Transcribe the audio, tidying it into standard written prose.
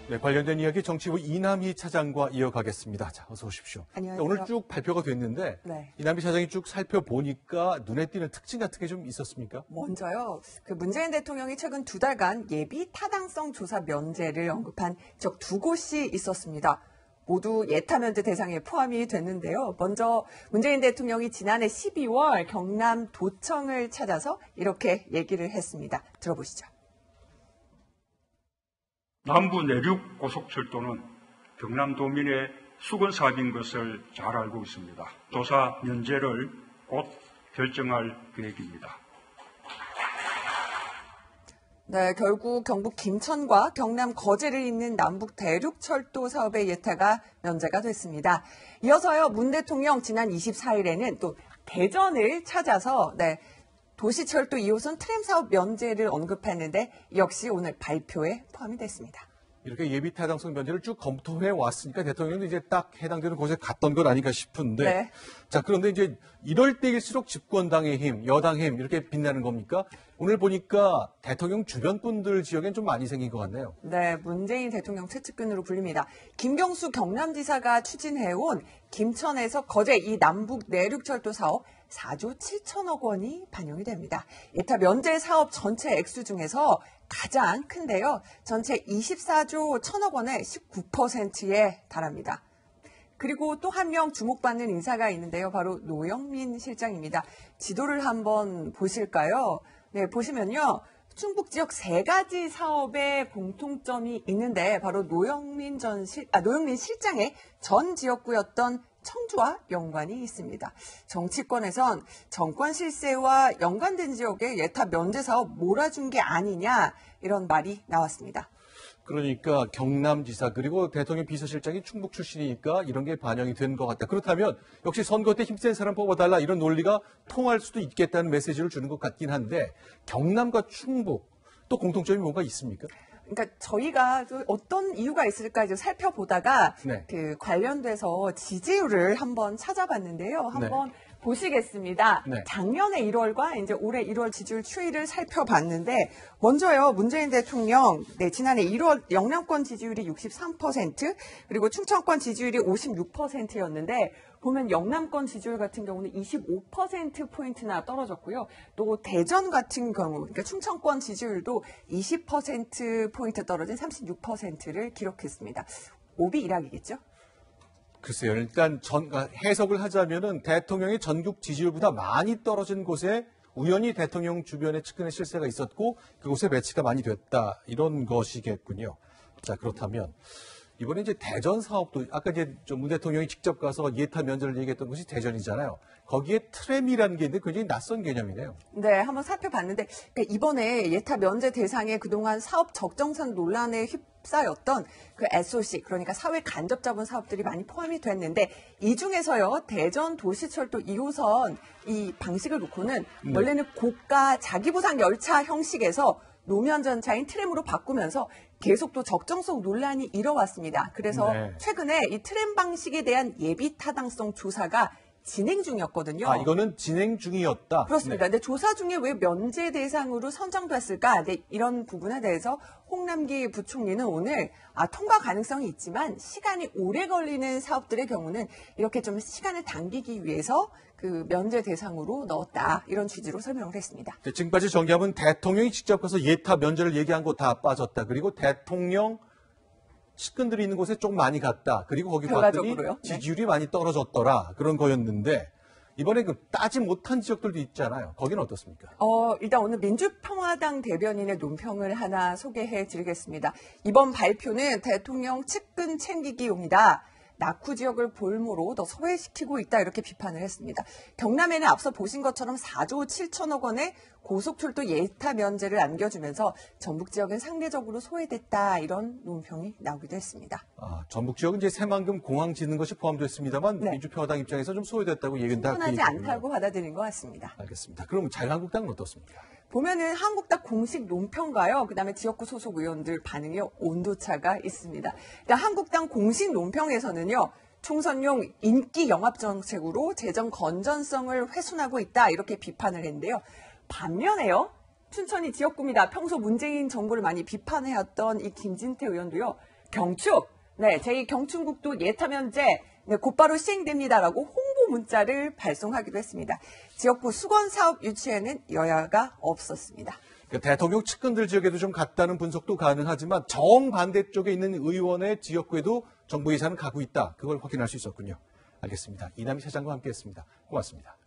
네, 관련된 이야기 정치부 이남희 차장과 이어가겠습니다. 자, 어서 오십시오. 안녕하세요. 오늘 쭉 발표가 됐는데 네. 이남희 차장이 쭉 살펴보니까 눈에 띄는 특징 같은 게 좀 있었습니까? 먼저요. 문재인 대통령이 최근 2달간 예비 타당성 조사 면제를 언급한 지역 2곳이 있었습니다. 모두 예타 면제 대상에 포함이 됐는데요. 먼저 문재인 대통령이 지난해 12월 경남 도청을 찾아서 이렇게 얘기를 했습니다. 들어보시죠. 남부 내륙 고속철도는 경남도민의 수건 사업인 것을 잘 알고 있습니다. 조사 면제를 곧 결정할 계획입니다. 네, 결국 경북 김천과 경남 거제를 잇는 남북 대륙철도 사업의 예타가 면제가 됐습니다. 이어서요, 문 대통령 지난 24일에는 또 대전을 찾아서 도시철도 2호선 트램 사업 면제를 언급했는데 역시 오늘 발표에 포함이 됐습니다. 이렇게 예비 타당성 면제를 쭉 검토해 왔으니까 대통령도 이제 딱 해당되는 곳에 갔던 것 아닌가 싶은데. 네. 자, 그런데 이제 이럴 때일수록 집권당의 힘, 여당의 힘 이렇게 빛나는 겁니까? 오늘 보니까 대통령 주변 분들 지역엔 좀 많이 생긴 것 같네요. 네, 문재인 대통령 최측근으로 불립니다. 김경수 경남지사가 추진해온 김천에서 거제 이 남북 내륙철도 사업 4조 7천억 원이 반영이 됩니다. 예타 면제 사업 전체 액수 중에서 가장 큰데요. 전체 24조 1천억 원의 19%에 달합니다. 그리고 또 한 명 주목받는 인사가 있는데요. 바로 노영민 실장입니다. 지도를 한번 보실까요? 네, 보시면요. 충북 지역 3가지 사업에 공통점이 있는데 바로 노영민 실장의 전 지역구였던 청주와 연관이 있습니다. 정치권에선 정권 실세와 연관된 지역에 예타 면제 사업 몰아준 게 아니냐 이런 말이 나왔습니다. 그러니까 경남지사 그리고 대통령 비서실장이 충북 출신이니까 이런 게 반영이 된 것 같다. 그렇다면 역시 선거 때 힘센 사람 뽑아달라 이런 논리가 통할 수도 있겠다는 메시지를 주는 것 같긴 한데 경남과 충북 또 공통점이 뭔가 있습니까? 그러니까 저희가 어떤 이유가 있을까 이제 살펴보다가 네. 관련돼서 지지율을 한번 찾아봤는데요. 한번 보시겠습니다. 네. 작년에 1월과 이제 올해 1월 지지율 추이를 살펴봤는데 먼저요. 문재인 대통령 지난해 1월 영남권 지지율이 63% 그리고 충청권 지지율이 56%였는데 보면 영남권 지지율 같은 경우는 25%포인트나 떨어졌고요. 또 대전 같은 경우, 그러니까 충청권 지지율도 20%포인트 떨어진 36%를 기록했습니다. 오비 일학이겠죠? 글쎄요. 일단 해석을 하자면은 대통령의 전국 지지율보다 많이 떨어진 곳에 우연히 대통령 주변에 측근의 실세가 있었고 그곳에 매치가 많이 됐다. 이런 것이겠군요. 자, 그렇다면 이번에 이제 대전 사업도 아까 이제 문 대통령이 직접 가서 예타 면제를 얘기했던 곳이 대전이잖아요. 거기에 트램이라는 게 있는데 굉장히 낯선 개념이네요. 네, 한번 살펴봤는데 그러니까 이번에 예타 면제 대상에 그동안 사업 적정성 논란에 휩싸였던 그 SOC 그러니까 사회 간접 자본 사업들이 많이 포함이 됐는데 이 중에서요 대전 도시철도 2호선 이 방식을 놓고는 원래는 고가 자기보상 열차 형식에서 노면 전차인 트램으로 바꾸면서 계속 또 적정성 논란이 일어왔습니다. 그래서 최근에 이 트램 방식에 대한 예비 타당성 조사가 진행 중이었거든요. 아, 이거는 진행 중이었다. 그렇습니다. 근데 조사 중에 왜 면제 대상으로 선정됐을까? 이런 부분에 대해서 홍남기 부총리는 오늘 통과 가능성이 있지만 시간이 오래 걸리는 사업들의 경우는 이렇게 좀 시간을 당기기 위해서 그 면제 대상으로 넣었다. 이런 취지로 설명을 했습니다. 지금까지 정리하면 대통령이 직접 가서 예타 면제를 얘기한 거 다 빠졌다. 그리고 대통령 측근들이 있는 곳에 좀 많이 갔다. 그리고 거기 봤더니 지지율이 많이 떨어졌더라. 그런 거였는데 이번에 따지 못한 지역들도 있잖아요. 거기는 어떻습니까? 일단 오늘 민주평화당 대변인의 논평을 하나 소개해 드리겠습니다. 이번 발표는 대통령 측근 챙기기용이다. 낙후 지역을 볼모로 더 소외시키고 있다 이렇게 비판을 했습니다. 경남에는 앞서 보신 것처럼 4조 7천억 원의 고속철도 예타 면제를 안겨주면서 전북 지역은 상대적으로 소외됐다 이런 논평이 나오기도 했습니다. 전북 지역은 이제 새만금 공항 짓는 것이 포함됐습니다만 민주평화당 입장에서 좀 소외됐다고 얘기는 다 충분하지 않다고 받아들인 것 같습니다. 알겠습니다. 그럼 자유한국당은 어떻습니까? 보면은 한국당 공식 논평가요. 그다음에 지역구 소속 의원들 반응이 온도차가 있습니다. 그러니까 한국당 공식 논평에서는요. 총선용 인기 영합 정책으로 재정 건전성을 훼손하고 있다 이렇게 비판을 했는데요. 반면에요. 춘천이 지역구입니다. 평소 문재인 정부를 많이 비판해왔던 이 김진태 의원도요. 경축. 네, 제2경춘국도 예타면제 네, 곧바로 시행됩니다라고 홍보 문자를 발송하기도 했습니다. 지역구 수건사업 유치에는 여야가 없었습니다. 대통령 측근들 지역에도 좀 갔다는 분석도 가능하지만 정반대쪽에 있는 의원의 지역구에도 정부 예산은 가고 있다. 그걸 확인할 수 있었군요. 알겠습니다. 이남희 차장과 함께했습니다. 고맙습니다.